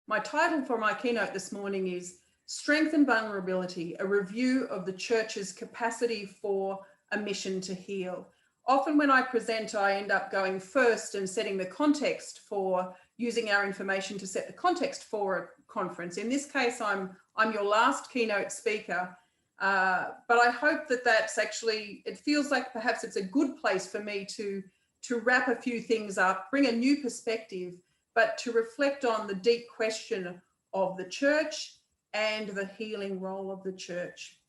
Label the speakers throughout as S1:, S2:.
S1: My title for my keynote this morning is Strength and Vulnerability, a review of the church's capacity for a mission to heal. Often when I present, I end up going first and setting the context for using our information to set the context for a conference. In this case, I'm your last keynote speaker, but I hope that that's actually, it feels like perhaps it's a good place for me to wrap a few things up, bring a new perspective, but to reflect on the deep question of the church and the healing role of the church.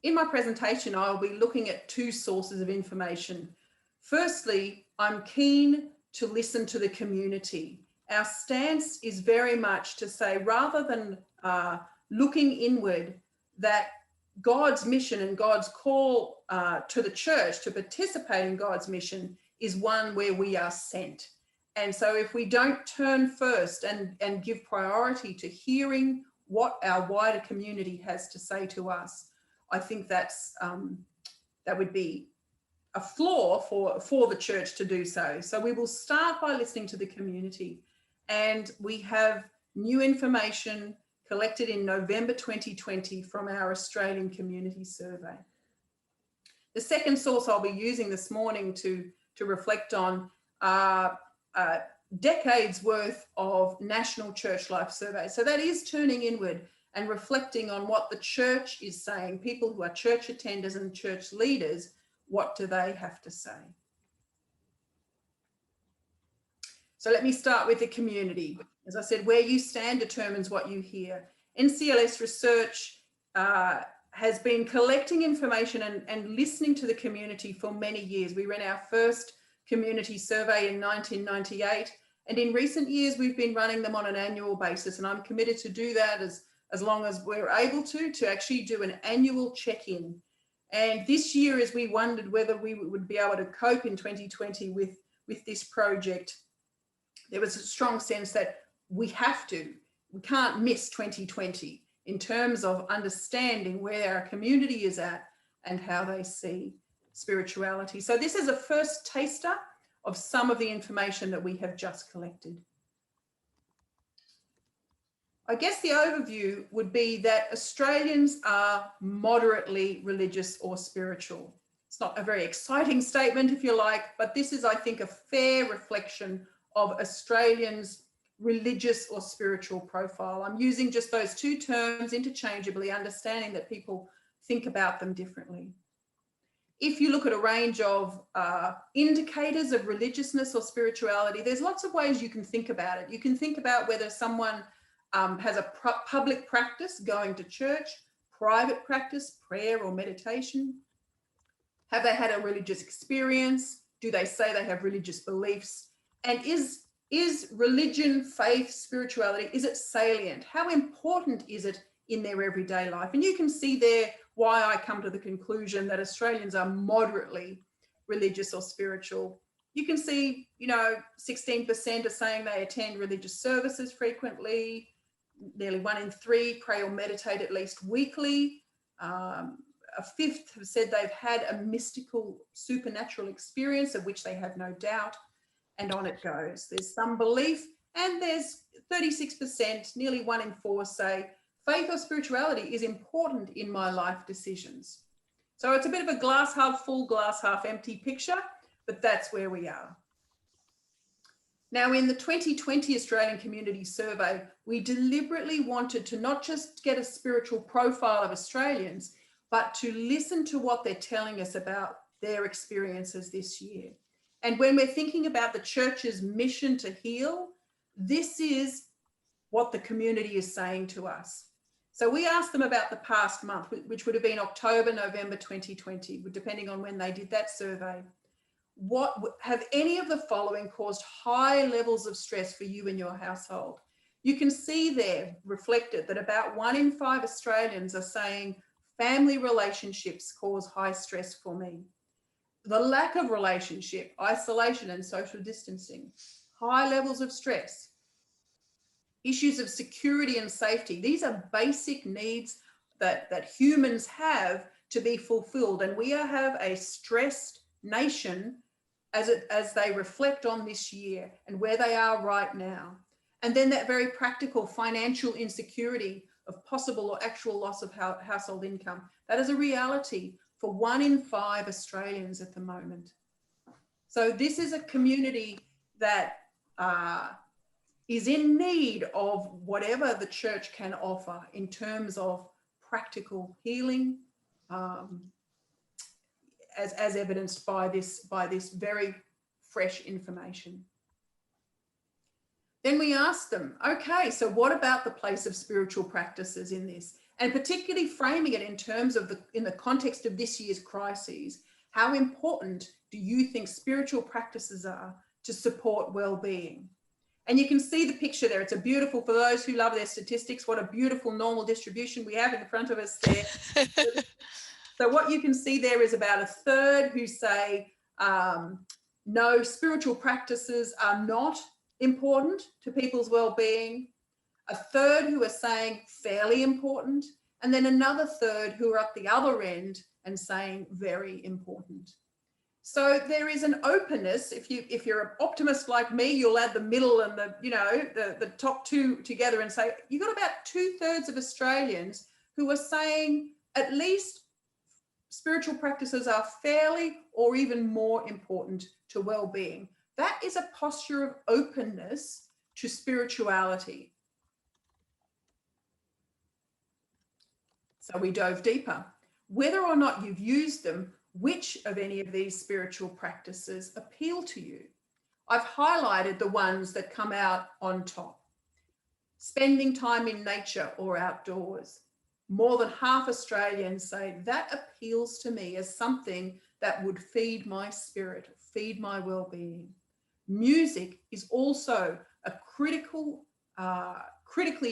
S1: In my presentation, I'll be looking at two sources of information. Firstly, I'm keen to listen to the community. Our stance is very much to say, rather than looking inward, that God's mission and God's call to the church to participate in God's mission is one where we are sent. And so if we don't turn first and give priority to hearing what our wider community has to say to us, I think that's that would be a flaw for the church to do so. So we will start by listening to the community, and we have new information collected in November 2020 from our Australian Community Survey. The second source I'll be using this morning to reflect on decades worth of national church life surveys. So that is turning inward and reflecting on what the church is saying. People who are church attenders and church leaders, what do they have to say? So let me start with the community. As I said, where you stand determines what you hear. NCLS research has been collecting information and listening to the community for many years. We ran our first community survey in 1998, and in recent years we've been running them on an annual basis, and I'm committed to do that as long as we're able to actually do an annual check-in. And this year, as we wondered whether we would be able to cope in 2020 with this project, there was a strong sense that we can't miss 2020 in terms of understanding where our community is at and how they see spirituality. So this is a first taster of some of the information that we have just collected. I guess the overview would be that Australians are moderately religious or spiritual. It's not a very exciting statement, if you like, but this is, I think, a fair reflection of Australians' religious or spiritual profile. I'm using just those two terms interchangeably, understanding that people think about them differently. If you look at a range of indicators of religiousness or spirituality, there's lots of ways you can think about it. You can think about whether someone has a public practice, going to church, private practice, prayer or meditation. Have they had a religious experience? Do they say they have religious beliefs? And is religion, faith, spirituality, is it salient? How important is it in their everyday life? And you can see there why I come to the conclusion that Australians are moderately religious or spiritual. You can see, 16% are saying they attend religious services frequently. Nearly 1 in 3 pray or meditate at least weekly. A fifth have said they've had a mystical supernatural experience of which they have no doubt. And on it goes. There's some belief, and there's 36%, nearly 1 in 4 say faith or spirituality is important in my life decisions. So it's a bit of a glass half full, glass half empty picture, but that's where we are. Now, in the 2020 Australian Community Survey, we deliberately wanted to not just get a spiritual profile of Australians, but to listen to what they're telling us about their experiences this year. And when we're thinking about the church's mission to heal, this is what the community is saying to us. So we asked them about the past month, which would have been October, November 2020, depending on when they did that survey. What have any of the following caused high levels of stress for you in your household? You can see there reflected that about 1 in 5 Australians are saying family relationships cause high stress for me. The lack of relationship, isolation and social distancing, high levels of stress, issues of security and safety. These are basic needs that humans have to be fulfilled. And we have a stressed nation as they reflect on this year and where they are right now. And then that very practical financial insecurity of possible or actual loss of household income. That is a reality for 1 in 5 Australians at the moment. So this is a community that is in need of whatever the church can offer in terms of practical healing, as evidenced by this very fresh information. Then we asked them, okay, so what about the place of spiritual practices in this? And particularly framing it in terms of in the context of this year's crises, how important do you think spiritual practices are to support well-being? And you can see the picture there. It's a beautiful, for those who love their statistics, what a beautiful normal distribution we have in front of us there. So what you can see there is about 1/3 who say, no, spiritual practices are not important to people's well-being, 1/3 who are saying fairly important, and then another 1/3 who are at the other end and saying very important. So there is an openness. If you're an optimist like me, you'll add the middle and the top two together and say you've got about 2/3 of Australians who are saying at least spiritual practices are fairly or even more important to well-being. That is a posture of openness to spirituality. So we dove deeper. Whether or not you've used them, which of any of these spiritual practices appeal to you? I've highlighted the ones that come out on top. Spending time in nature or outdoors. More than half Australians say that appeals to me as something that would feed my spirit, feed my well-being. Music is also a critically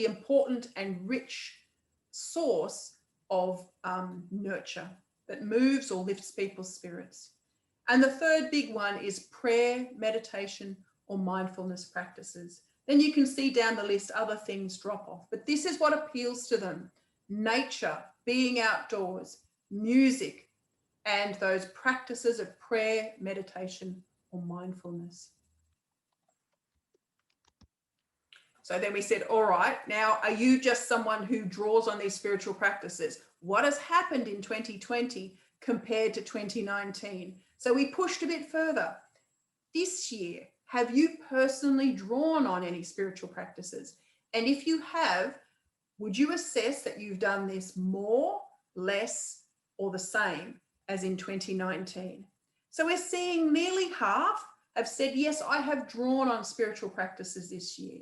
S1: important and rich source of nurture that moves or lifts people's spirits. And the 3rd big one is prayer, meditation, or mindfulness practices. Then you can see down the list other things drop off, but this is what appeals to them: nature, being outdoors, music, and those practices of prayer, meditation, or mindfulness. So then we said, all right, now, are you just someone who draws on these spiritual practices? What has happened in 2020 compared to 2019? So we pushed a bit further. This year, have you personally drawn on any spiritual practices? And if you have, would you assess that you've done this more, less, or the same as in 2019? So we're seeing nearly half have said, yes, I have drawn on spiritual practices this year.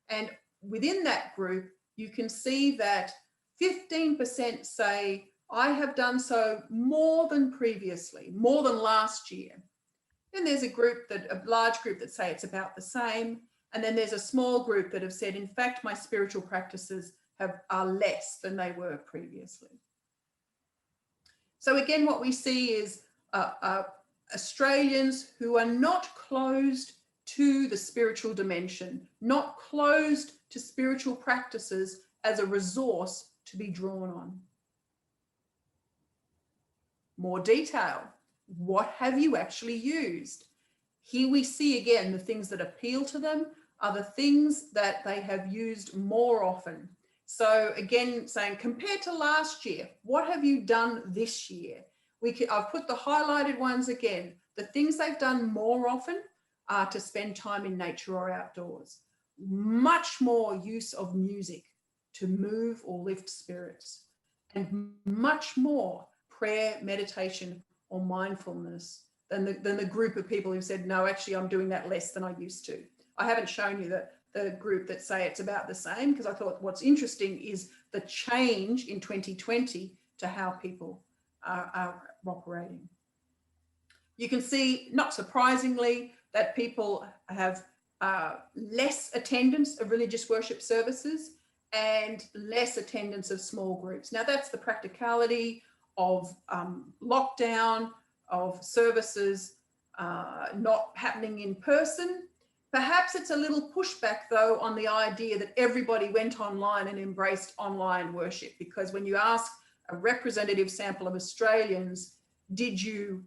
S1: And within that group, you can see that 15% say, I have done so more than previously, more than last year. Then there's a large group that say it's about the same. And then there's a small group that have said, in fact, my spiritual practices are less than they were previously. So again, what we see is Australians who are not closed to the spiritual dimension, not closed to spiritual practices as a resource to be drawn on. More detail. What have you actually used? Here we see again the things that appeal to them are the things that they have used more often. So again, saying compared to last year, what have you done this year? I've put the highlighted ones again. The things they've done more often are to spend time in nature or outdoors. Much more use of music to move or lift spirits, and much more prayer, meditation, or mindfulness than the group of people who said, no, actually, I'm doing that less than I used to. I haven't shown you the group that say it's about the same, because I thought what's interesting is the change in 2020 to how people are operating. You can see, not surprisingly, that people have less attendance of religious worship services and less attendance of small groups. Now, that's the practicality of lockdown, of services not happening in person. Perhaps it's a little pushback, though, on the idea that everybody went online and embraced online worship, because when you ask a representative sample of Australians, did you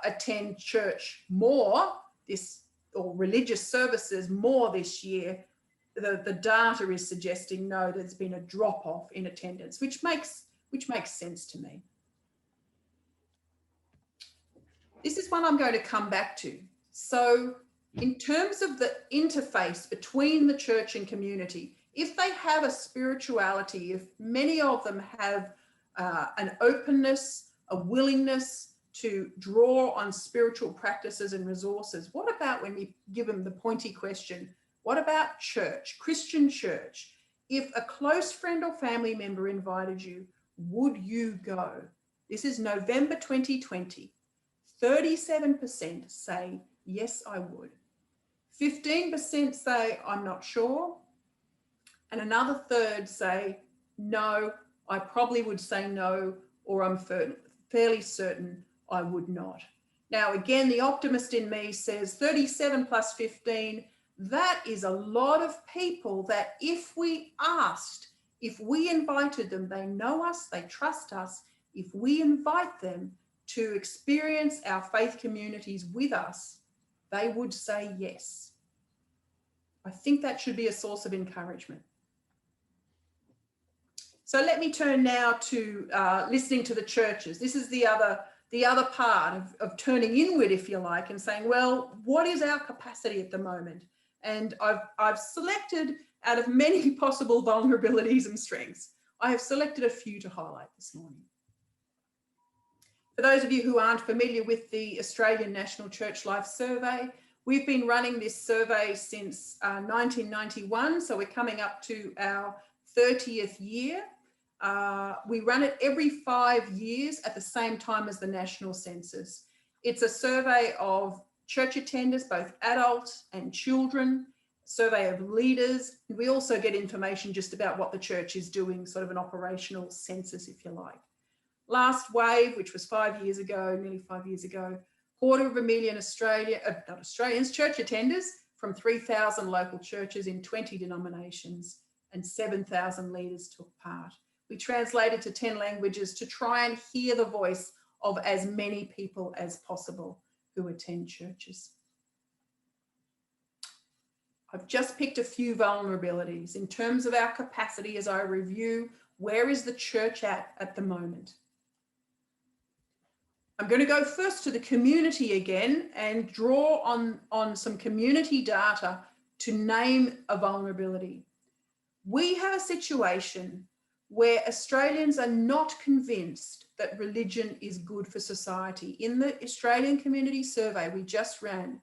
S1: attend church more or religious services more this year, the data is suggesting no, there's been a drop off in attendance, which makes sense to me. This is one I'm going to come back to. So in terms of the interface between the church and community, if they have a spirituality, if many of them have an openness, a willingness to draw on spiritual practices and resources, what about when we give them the pointy question, what about church, Christian church? If a close friend or family member invited you, would you go? This is November 2020. 37% say, yes, I would. 15% say, I'm not sure. And another third say, no, I probably would say no, or I'm fairly certain I would not. Now, again, the optimist in me says 37 plus 15, that is a lot of people that if we asked, if we invited them, they know us, they trust us, if we invite them to experience our faith communities with us, they would say yes. I think that should be a source of encouragement. So let me turn now to listening to the churches. This is the other part of turning inward, if you like, and saying, well, what is our capacity at the moment? And I've selected, out of many possible vulnerabilities and strengths, I have selected a few to highlight this morning. For those of you who aren't familiar with the Australian National Church Life Survey, we've been running this survey since 1991, so we're coming up to our 30th year. We run it every 5 years at the same time as the national census. It's a survey of church attenders, both adults and children, survey of leaders. We also get information just about what the church is doing, sort of an operational census, if you like. Last wave, which was 5 years ago, nearly 5 years ago, 250,000 church attenders from 3,000 local churches in 20 denominations, and 7,000 leaders took part. We translated to 10 languages to try and hear the voice of as many people as possible who attend churches. I've just picked a few vulnerabilities in terms of our capacity as I review where is the church at the moment. I'm going to go first to the community again and draw on some community data to name a vulnerability. We have a situation where Australians are not convinced that religion is good for society. In the Australian Community Survey we just ran,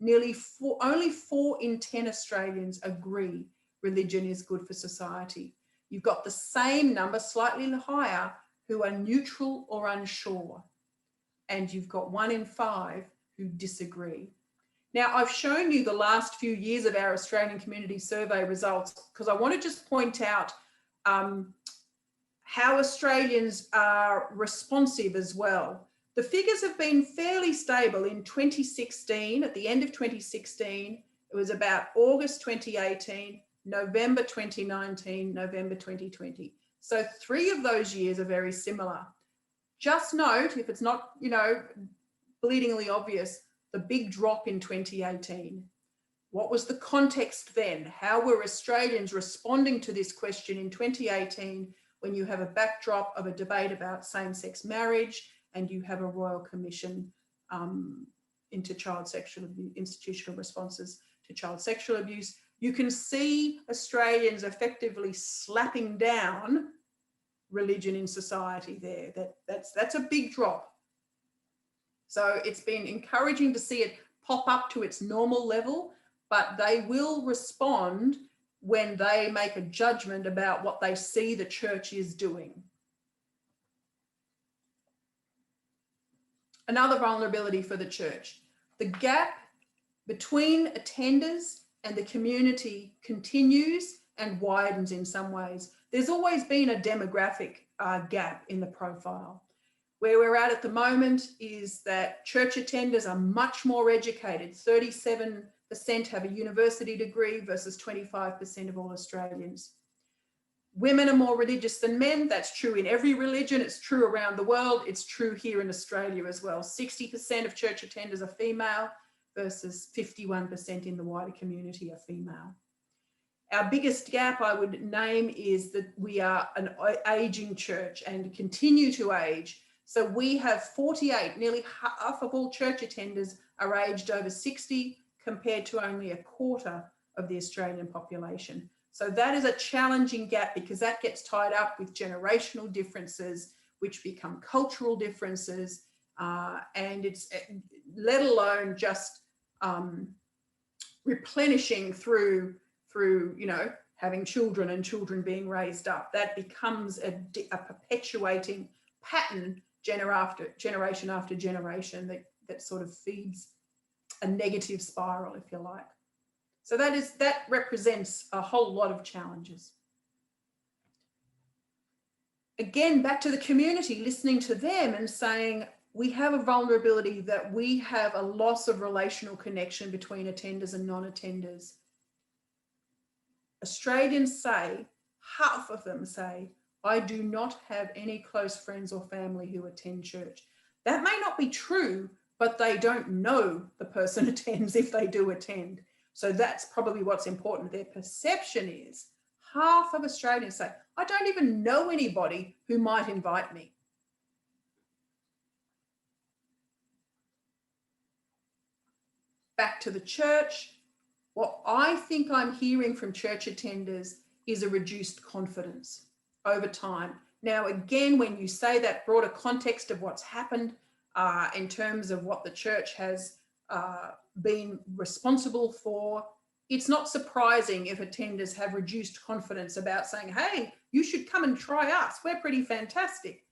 S1: only 4 in 10 Australians agree religion is good for society. You've got the same number, slightly higher, who are neutral or unsure. And you've got 1 in 5 who disagree. Now, I've shown you the last few years of our Australian Community Survey results because I want to just point out how Australians are responsive as well. The figures have been fairly stable in 2016. At the end of 2016, it was about August 2018, November 2019, November 2020. So 3 of those years are very similar. Just note, if it's not, bleedingly obvious, the big drop in 2018. What was the context then? How were Australians responding to this question in 2018 when you have a backdrop of a debate about same-sex marriage and you have a Royal Commission into child sexual abuse, institutional responses to child sexual abuse? You can see Australians effectively slapping down religion in society there. That's a big drop. So it's been encouraging to see it pop up to its normal level, but they will respond when they make a judgment about what they see the church is doing. Another vulnerability for the church, the gap between attenders and the community continues and widens in some ways. There's always been a demographic gap in the profile. Where we're at the moment is that church attenders are much more educated. 37% have a university degree versus 25% of all Australians. Women are more religious than men. That's true in every religion. It's true around the world. It's true here in Australia as well. 60% of church attenders are female versus 51% in the wider community are female. Our biggest gap, I would name, is that we are an aging church and continue to age. So we have 48, nearly half of all church attenders are aged over 60, compared to only a quarter of the Australian population. So that is a challenging gap, because that gets tied up with generational differences, which become cultural differences, and it's, let alone just replenishing through having children and children being raised up. That becomes a perpetuating pattern generation after generation that sort of feeds a negative spiral, if you like. So that represents a whole lot of challenges. Again, back to the community, listening to them and saying, we have a vulnerability that we have a loss of relational connection between attenders and non-attenders. Australians say, half of them say, I do not have any close friends or family who attend church. That may not be true, but they don't know the person attends if they do attend. So that's probably what's important. Their perception is, half of Australians say, I don't even know anybody who might invite me. Back to the church, what I think I'm hearing from church attenders is a reduced confidence over time. Now, again, when you say that broader context of what's happened in terms of what the church has been responsible for, it's not surprising if attenders have reduced confidence about saying, hey, you should come and try us. We're pretty fantastic.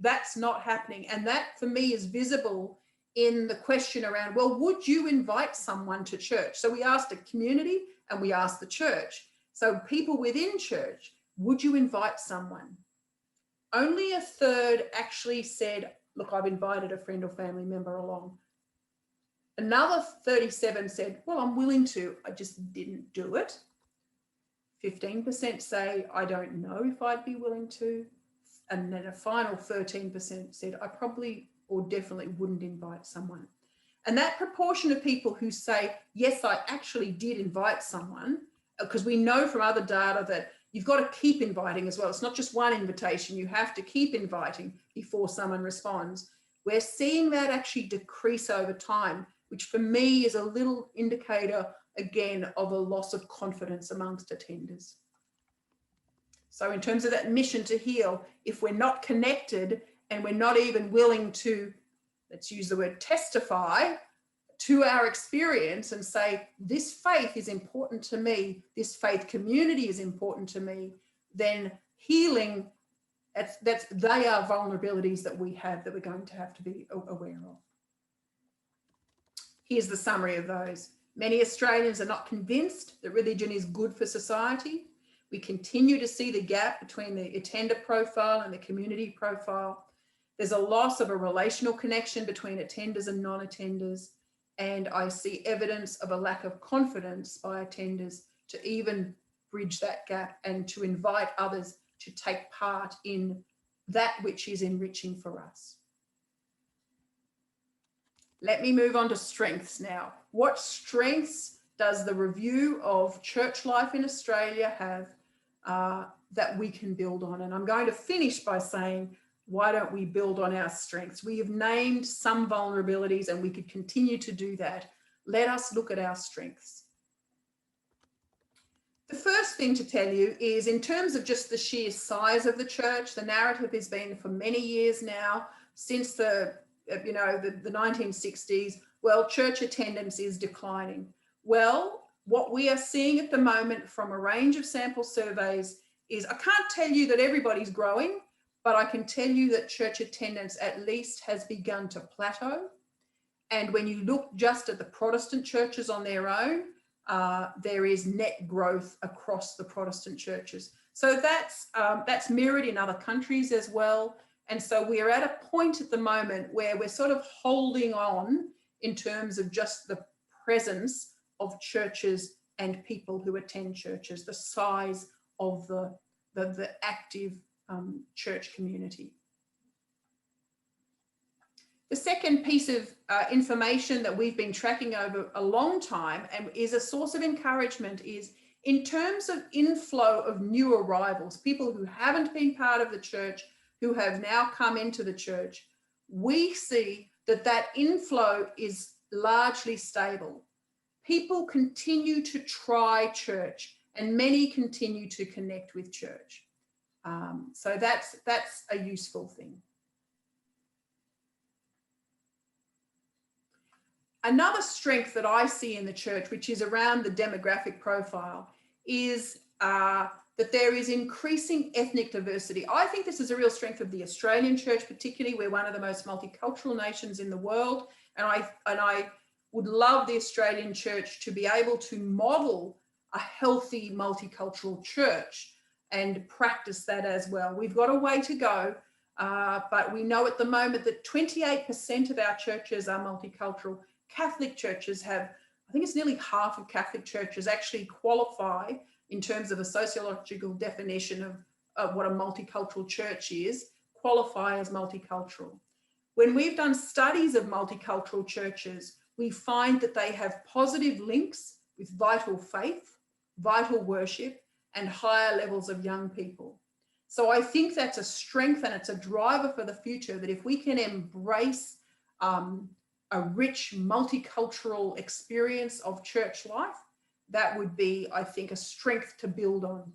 S1: That's not happening. And that for me is visible in the question around, well, would you invite someone to church? So we asked a community and we asked the church. So people within church, would you invite someone? Only a third actually said, look, I've invited a friend or family member along. Another 37 said, well, I'm willing to, I just didn't do it. 15% say, I don't know if I'd be willing to. And then a final 13% said, I probably or definitely wouldn't invite someone. And that proportion of people who say, yes, I actually did invite someone, because we know from other data that you've got to keep inviting as well. It's not just one invitation. You have to keep inviting before someone responds. We're seeing that actually decrease over time, which for me is a little indicator, again, of a loss of confidence amongst attenders. So in terms of that mission to heal, if we're not connected and we're not even willing to, let's use the word testify to our experience and say, this faith is important to me, this faith community is important to me, then healing, they are vulnerabilities that we have that we're going to have to be aware of. Here's the summary of those. Many Australians are not convinced that religion is good for society. We continue to see the gap between the attender profile and the community profile. There's a loss of a relational connection between attenders and non-attenders. And I see evidence of a lack of confidence by attenders to even bridge that gap and to invite others to take part in that which is enriching for us. Let me move on to strengths now. What strengths does the review of church life in Australia have that we can build on? And I'm going to finish by saying, why don't we build on our strengths? We have named some vulnerabilities and we could continue to do that. Let us look at our strengths. The first thing to tell you is, in terms of just the sheer size of the church, the narrative has been for many years now, since the 1960s, well, church attendance is declining. Well, what we are seeing at the moment from a range of sample surveys is, I can't tell you that everybody's growing, but I can tell you that church attendance at least has begun to plateau. And when you look just at the Protestant churches on their own, there is net growth across the Protestant churches. So that's mirrored in other countries as well. And so we are at a point at the moment where we're sort of holding on in terms of just the presence of churches and people who attend churches, the size of the the active church community. The second piece of information that we've been tracking over a long time and is a source of encouragement is in terms of inflow of new arrivals, people who haven't been part of the church, who have now come into the church, we see that that inflow is largely stable. People continue to try church and many continue to connect with church. So that's a useful thing. Another strength that I see in the church, which is around the demographic profile, is that there is increasing ethnic diversity. I think this is a real strength of the Australian church, particularly. We're one of the most multicultural nations in the world. And I would love the Australian church to be able to model a healthy multicultural church and practice that as well. We've got a way to go, but we know at the moment that 28% of our churches are multicultural. Catholic churches have, I think it's nearly half of Catholic churches actually qualify in terms of a sociological definition of what a multicultural church is, qualify as multicultural. When we've done studies of multicultural churches, we find that they have positive links with vital faith, vital worship, and higher levels of young people. So I think that's a strength and it's a driver for the future, that if we can embrace a rich multicultural experience of church life, that would be, I think, a strength to build on.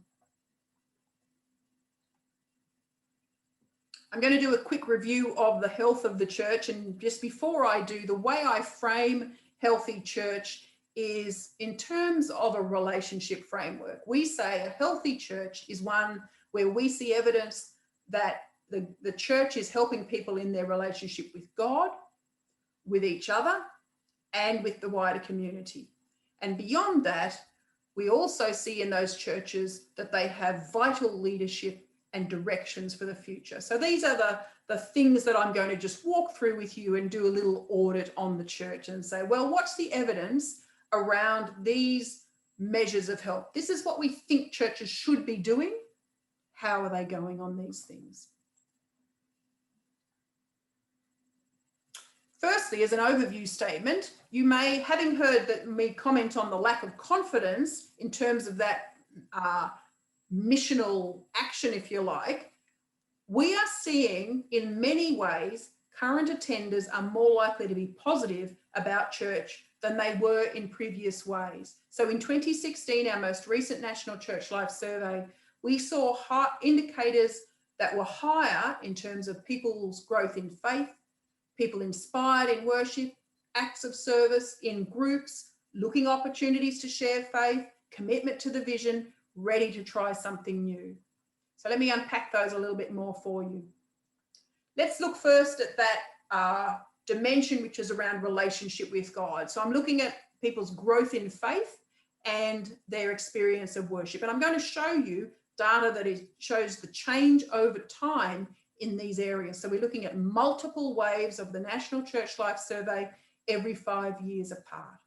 S1: I'm going to do a quick review of the health of the church. And just before I do, the way I frame healthy church is in terms of a relationship framework. We say a healthy church is one where we see evidence that the church is helping people in their relationship with God, with each other, and with the wider community. And beyond that, we also see in those churches that they have vital leadership and directions for the future. So these are the things that I'm going to just walk through with you and do a little audit on the church and say, well, what's the evidence around these measures of health? This is what we think churches should be doing. How are they going on these things? Firstly, as an overview statement, you may, having heard me comment on the lack of confidence in terms of that missional action, if you like, we are seeing in many ways current attenders are more likely to be positive about church than they were in previous ways. So in 2016, our most recent National Church Life Survey, we saw indicators that were higher in terms of people's growth in faith, people inspired in worship, acts of service in groups, looking opportunities to share faith, commitment to the vision, ready to try something new. So let me unpack those a little bit more for you. Let's look first at that dimension, which is around relationship with God. So I'm looking at people's growth in faith and their experience of worship. And I'm going to show you data that shows the change over time in these areas. So we're looking at multiple waves of the National Church Life Survey every 5 years apart.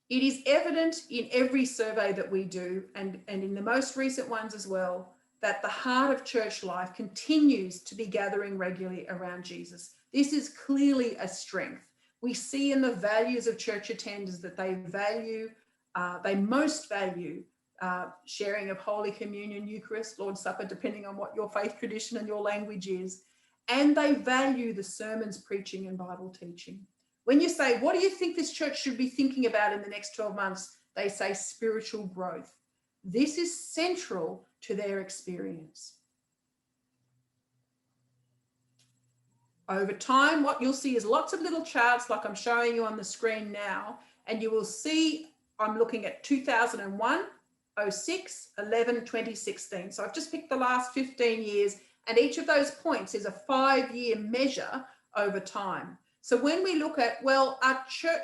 S1: It is evident in every survey that we do, and in the most recent ones as well, that the heart of church life continues to be gathering regularly around Jesus. This is clearly a strength. We see in the values of church attenders that they most value sharing of Holy Communion, Eucharist, Lord's Supper, depending on what your faith tradition and your language is. And they value the sermons, preaching, and Bible teaching. When you say, what do you think this church should be thinking about in the next 12 months? They say spiritual growth. This is central to their experience. Over time, what you'll see is lots of little charts like I'm showing you on the screen now, and you will see I'm looking at 2001, 06, 11, 2016. So I've just picked the last 15 years, and each of those points is a 5-year measure over time. So when we look at, well,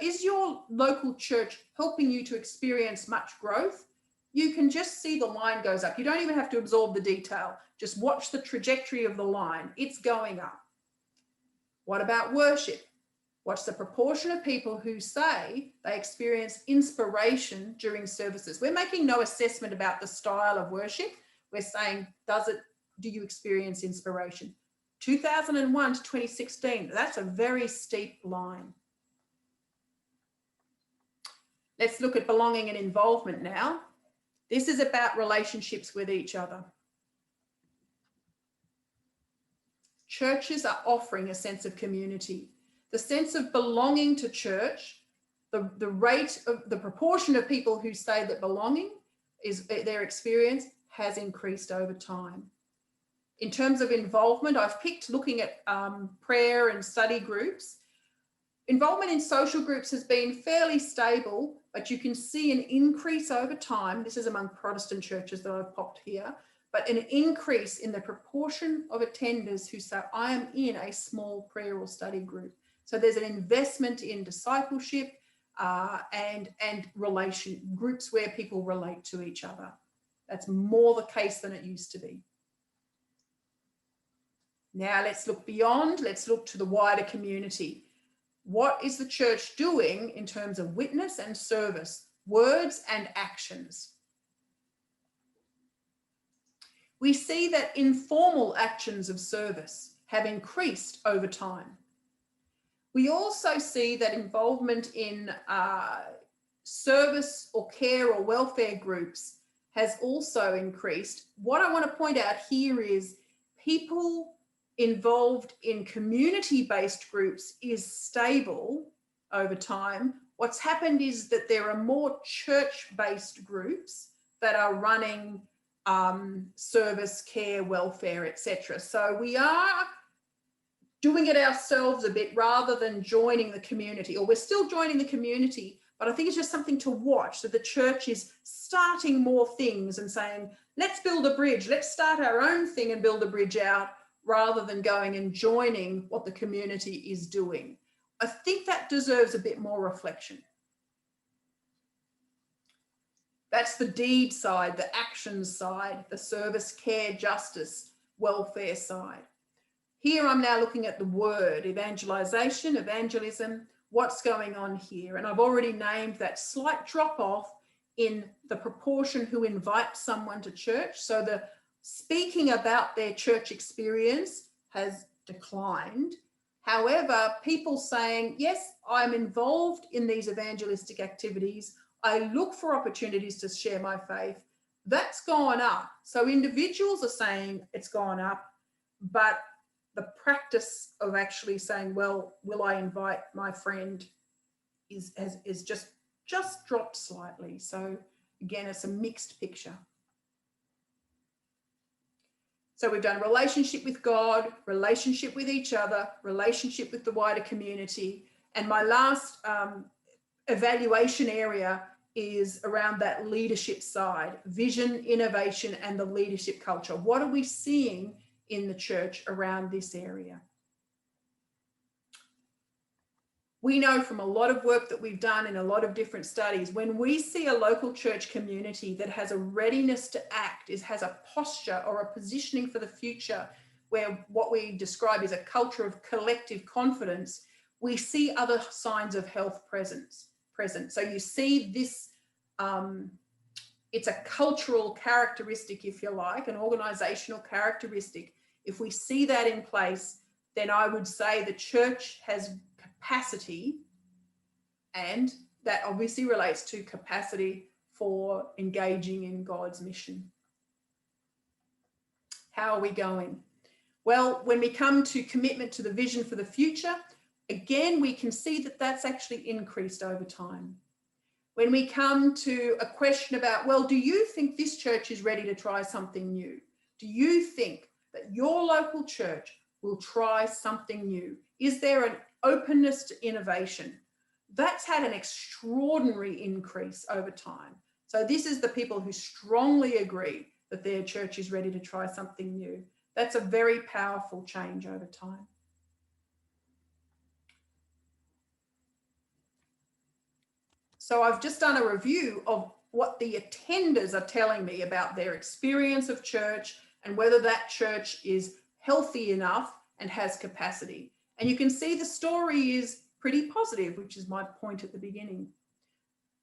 S1: is your local church helping you to experience much growth? You can just see the line goes up. You don't even have to absorb the detail. Just watch the trajectory of the line. It's going up. What about worship? What's the proportion of people who say they experience inspiration during services? We're making no assessment about the style of worship. We're saying, do you experience inspiration? 2001 to 2016, that's a very steep line. Let's look at belonging and involvement now. This is about relationships with each other. Churches are offering a sense of community. The sense of belonging to church, the rate of the proportion of people who say that belonging is their experience has increased over time. In terms of involvement, I've picked looking at prayer and study groups. Involvement in social groups has been fairly stable, but you can see an increase over time. This is among Protestant churches that I've popped here, but an increase in the proportion of attenders who say, I am in a small prayer or study group. So there's an investment in discipleship and groups where people relate to each other. That's more the case than it used to be. Now let's look beyond, let's look to the wider community. What is the church doing in terms of witness and service, words and actions? We see that informal actions of service have increased over time. We also see that involvement in service or care or welfare groups has also increased. What I want to point out here is people involved in community-based groups is stable over time. What's happened is that there are more church-based groups that are running service, care, welfare, etc. So we are doing it ourselves a bit rather than joining the community, or we're still joining the community, but I think it's just something to watch, that the church is starting more things and saying, let's build a bridge, let's start our own thing and build a bridge out, rather than going and joining what the community is doing. I think that deserves a bit more reflection. That's the deed side, the actions side, the service, care, justice, welfare side. Here I'm now looking at the word, evangelization, evangelism, what's going on here. And I've already named that slight drop off in the proportion who invite someone to church. So the speaking about their church experience has declined. However, people saying, yes, I'm involved in these evangelistic activities, I look for opportunities to share my faith, that's gone up. So individuals are saying it's gone up, but the practice of actually saying, well, will I invite my friend is just dropped slightly. So again, it's a mixed picture. So we've done relationship with God, relationship with each other, relationship with the wider community. And my last evaluation area is around that leadership side, vision, innovation, and the leadership culture. What are we seeing in the church around this area? We know from a lot of work that we've done in a lot of different studies, when we see a local church community that has a readiness to act, has a posture or a positioning for the future, where what we describe is a culture of collective confidence, we see other signs of health present. So you see this, it's a cultural characteristic, if you like, an organizational characteristic. If we see that in place, then I would say the church has capacity, and that obviously relates to capacity for engaging in God's mission. How are we going? Well, when we come to commitment to the vision for the future, again, we can see that that's actually increased over time. When we come to a question about, well, do you think this church is ready to try something new? Do you think that your local church will try something new? Is there an openness to innovation? That's had an extraordinary increase over time. So this is the people who strongly agree that their church is ready to try something new. That's a very powerful change over time. So I've just done a review of what the attenders are telling me about their experience of church and whether that church is healthy enough and has capacity. And you can see the story is pretty positive, which is my point at the beginning.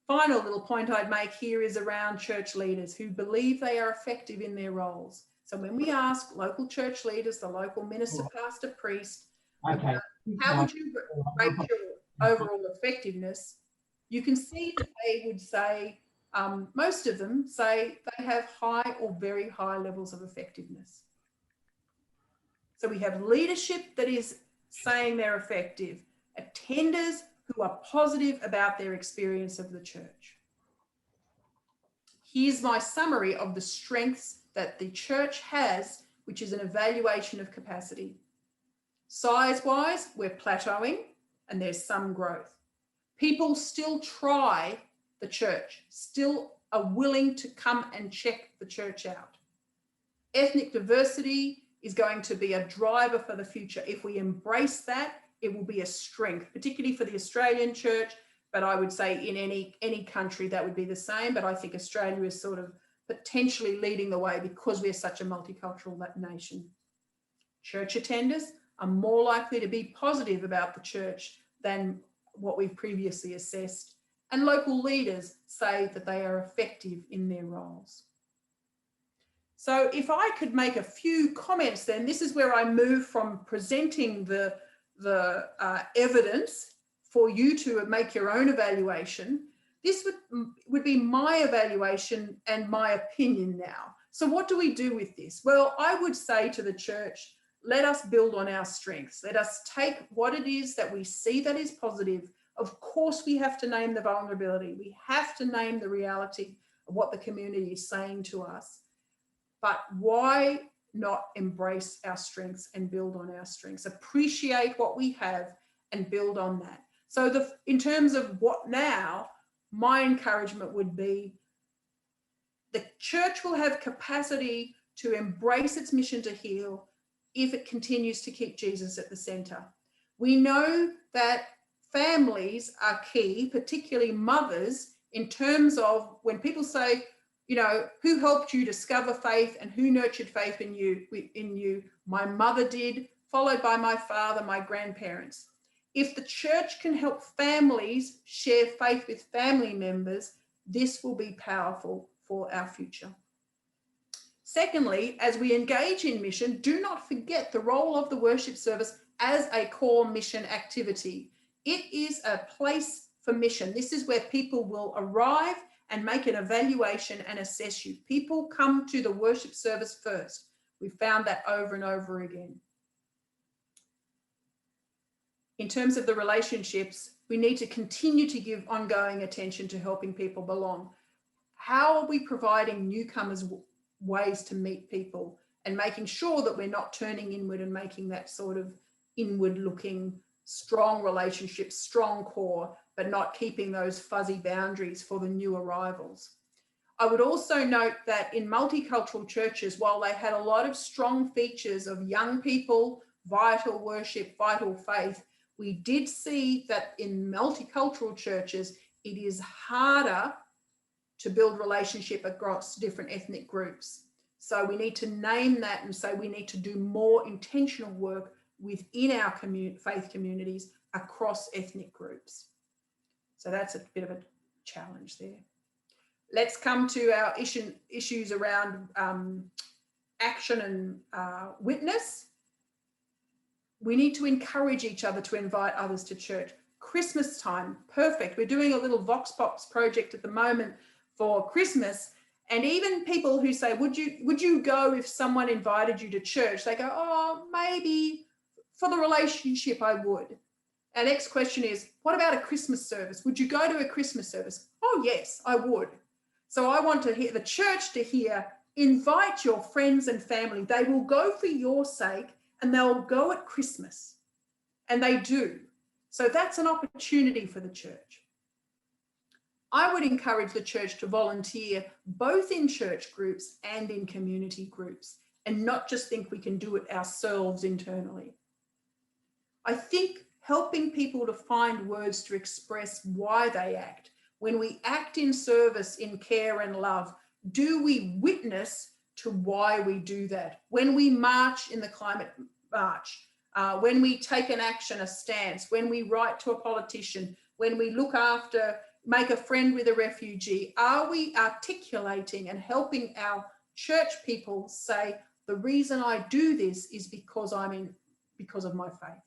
S1: Final little point I'd make here is around church leaders who believe they are effective in their roles. So when we ask local church leaders, the local minister, pastor, priest, about how would you rate your overall effectiveness, you can see that they would say, most of them say they have high or very high levels of effectiveness. So we have leadership that is saying they're effective, attenders who are positive about their experience of the church. Here's my summary of the strengths that the church has, which is an evaluation of capacity. Size-wise, we're plateauing and there's some growth. People still try the church, still are willing to come and check the church out. Ethnic diversity is going to be a driver for the future. If we embrace that, it will be a strength, particularly for the Australian church, but I would say in any country that would be the same. But I think Australia is sort of potentially leading the way because we're such a multicultural nation. Church attenders are more likely to be positive about the church than what we've previously assessed. And local leaders say that they are effective in their roles. So if I could make a few comments, then this is where I move from presenting the evidence for you to make your own evaluation. This would be my evaluation and my opinion now. So what do we do with this? Well, I would say to the church, let us build on our strengths. Let us take what it is that we see that is positive. Of course, we have to name the vulnerability. We have to name the reality of what the community is saying to us. But why not embrace our strengths and build on our strengths? Appreciate what we have and build on that. So in terms of what now, my encouragement would be the church will have capacity to embrace its mission to heal if it continues to keep Jesus at the center. We know that families are key, particularly mothers, in terms of when people say, you know, who helped you discover faith and who nurtured faith in you? My mother did, followed by my father, my grandparents. If the church can help families share faith with family members, this will be powerful for our future. Secondly, as we engage in mission, do not forget the role of the worship service as a core mission activity. It is a place for mission. This is where people will arrive and make an evaluation and assess you. People come to the worship service first. We've found that over and over again. In terms of the relationships, we need to continue to give ongoing attention to helping people belong. How are we providing newcomers ways to meet people and making sure that we're not turning inward and making that sort of inward looking, strong relationships, strong core, but not keeping those fuzzy boundaries for the new arrivals. I would also note that in multicultural churches, while they had a lot of strong features of young people, vital worship, vital faith, we did see that in multicultural churches, it is harder to build relationship across different ethnic groups. So we need to name that and say we need to do more intentional work within our faith communities across ethnic groups. So that's a bit of a challenge there. Let's come to our issues around action and witness. We need to encourage each other to invite others to church. Christmas time, perfect. We're doing a little Vox Pops project at the moment for Christmas. And even people who say, would you go if someone invited you to church? They go, oh, maybe for the relationship I would. Our next question is, what about a Christmas service? Would you go to a Christmas service? Oh, yes, I would. So I want to hear the church to hear, invite your friends and family. They will go for your sake and they'll go at Christmas. And they do. So that's an opportunity for the church. I would encourage the church to volunteer both in church groups and in community groups and not just think we can do it ourselves internally. I think helping people to find words to express why they act. When we act in service, in care and love, do we witness to why we do that? When we march in the climate march, when we take an action, a stance, when we write to a politician, when we look after, make a friend with a refugee, are we articulating and helping our church people say, the reason I do this is because of my faith?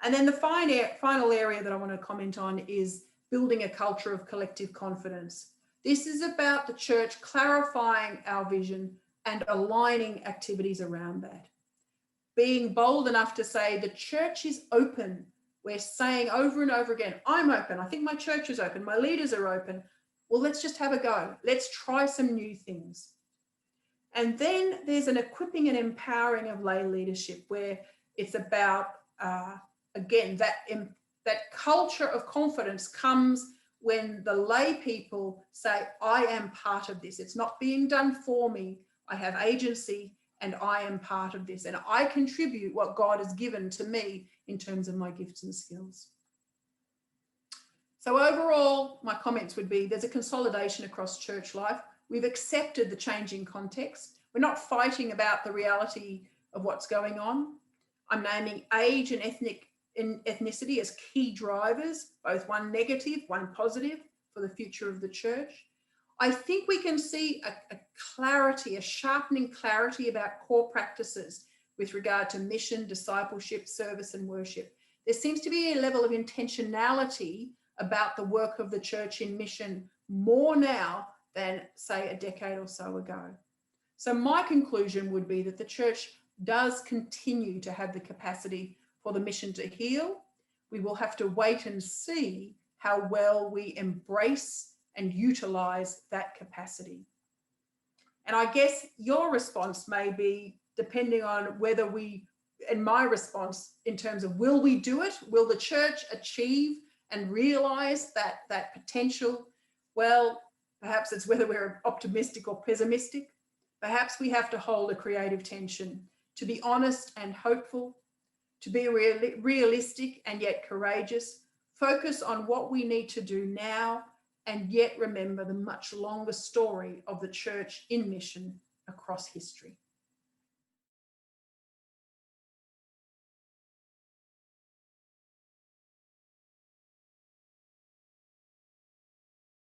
S1: And then the final area that I want to comment on is building a culture of collective confidence. This is about the church clarifying our vision and aligning activities around that. Being bold enough to say the church is open. We're saying over and over again, I'm open. I think my church is open. My leaders are open. Well, let's just have a go. Let's try some new things. And then there's an equipping and empowering of lay leadership, where it's about, again, that culture of confidence comes when the lay people say, I am part of this. It's not being done for me. I have agency and I am part of this. And I contribute what God has given to me in terms of my gifts and skills. So overall, my comments would be there's a consolidation across church life. We've accepted the changing context. We're not fighting about the reality of what's going on. I'm naming age and ethnicity as key drivers, both one negative, one positive for the future of the church. I think we can see a clarity, a sharpening clarity about core practices with regard to mission, discipleship, service, and worship. There seems to be a level of intentionality about the work of the church in mission more now than, say, a decade or so ago. So my conclusion would be that the church does continue to have the capacity for the mission to heal. We will have to wait and see how well we embrace and utilize that capacity. And I guess your response may be depending on whether we, and my response in terms of, will we do it? Will the church achieve and realize that potential? Well, perhaps it's whether we're optimistic or pessimistic. Perhaps we have to hold a creative tension, to be honest and hopeful, to be realistic and yet courageous, focus on what we need to do now, and yet remember the much longer story of the church in mission across history.